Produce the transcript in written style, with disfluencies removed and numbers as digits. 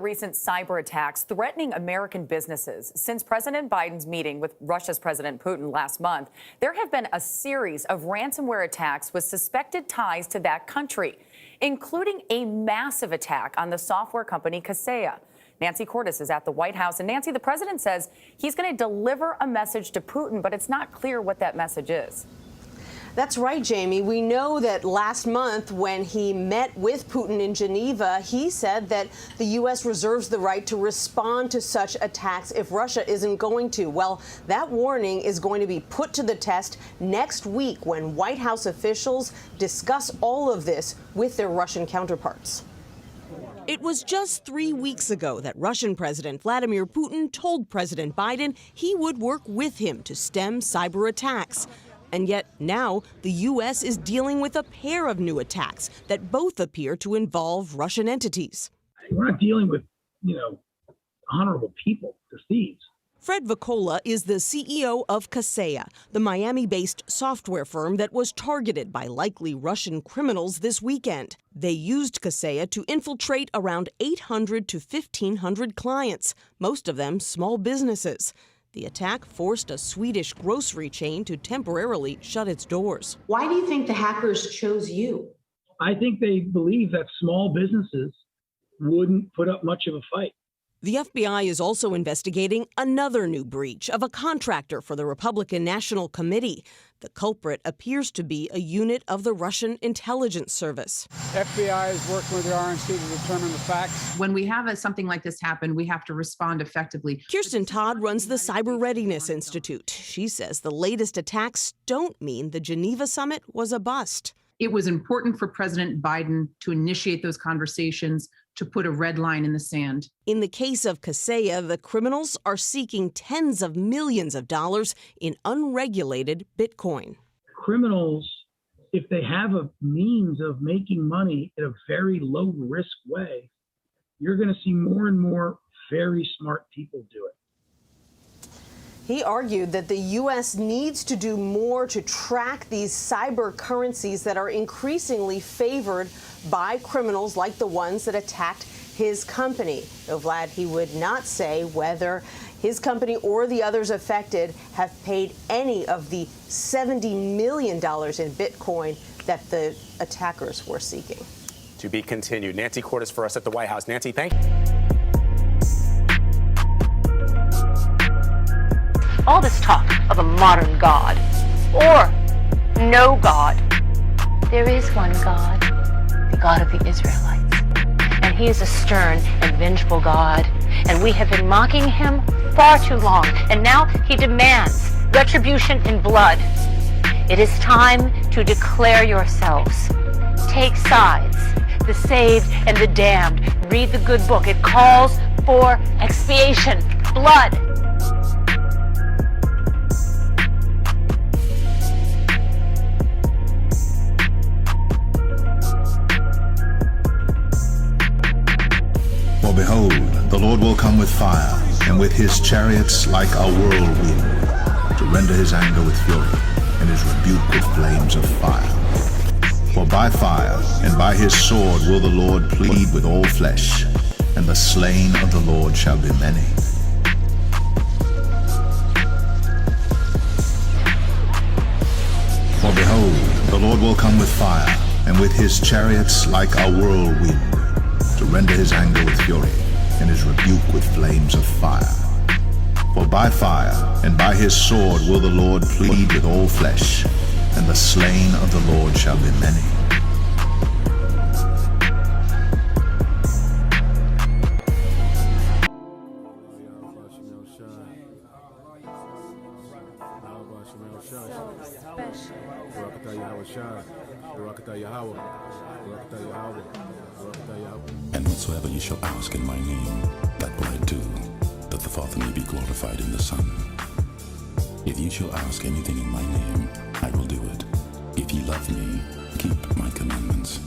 Recent cyber attacks threatening American businesses. Since President Biden's meeting with Russia's President Putin last month, there have been a series of ransomware attacks with suspected ties to that country, including a massive attack on the software company Kaseya. Nancy Cordes is at the White House. And Nancy, the president says he's going to deliver a message to Putin, but it's not clear what that message is. That's right, Jamie. We know that last month when he met with Putin in Geneva, he said that the U.S. reserves the right to respond to such attacks if Russia isn't going to. Well, that warning is going to be put to the test next week when White House officials discuss all of this with their Russian counterparts. It was just 3 weeks ago that Russian President Vladimir Putin told President Biden he would work with him to stem cyber attacks. And yet now the U.S. is dealing with a pair of new attacks that both appear to involve Russian entities. We're not dealing with, honorable people, they're thieves. Fred Vicola is the CEO of Kaseya, the Miami-based software firm that was targeted by likely Russian criminals this weekend. They used Kaseya to infiltrate around 800 to 1,500 clients, most of them small businesses. The attack forced a Swedish grocery chain to temporarily shut its doors. Why do you think the hackers chose you? I think they believe that small businesses wouldn't put up much of a fight. The FBI is also investigating another new breach of a contractor for the Republican National Committee. The culprit appears to be a unit of the Russian intelligence service. FBI is working with the RNC to determine the facts. When we have something like this happen, we have to respond effectively. Kirsten Todd runs the Cyber Readiness Institute. She says the latest attacks don't mean the Geneva summit was a bust. It was important for President Biden to initiate those conversations, to put a red line in the sand. In the case of Kaseya, the criminals are seeking tens of millions of dollars in unregulated Bitcoin. Criminals, if they have a means of making money in a very low risk way, you're going to see more and more very smart people do it. He argued that the U.S. needs to do more to track these cyber currencies that are increasingly favored by criminals like the ones that attacked his company. Though Vlad, he would not say whether his company or the others affected have paid any of the $70 million in Bitcoin that the attackers were seeking. To be continued. Nancy Cordes for us at the White House. Nancy, thank you. All this talk of a modern God or no God. There is one God, the God of the Israelites. And he is a stern and vengeful God. And we have been mocking him far too long. And now he demands retribution in blood. It is time to declare yourselves. Take sides, the saved and the damned. Read the good book. It calls for expiation, blood. For behold, the Lord will come with fire, and with his chariots like a whirlwind, to render his anger with fury, and his rebuke with flames of fire. For by fire and by his sword will the Lord plead with all flesh, and the slain of the Lord shall be many. For behold, the Lord will come with fire, and with his chariots like a whirlwind, to render his anger with fury, and his rebuke with flames of fire. For by fire and by his sword will the Lord plead with all flesh, and the slain of the Lord shall be many. And whatsoever you shall ask in my name, that will I do, that the Father may be glorified in the Son. If you shall ask anything in my name, I will do it. If ye love me, keep my commandments.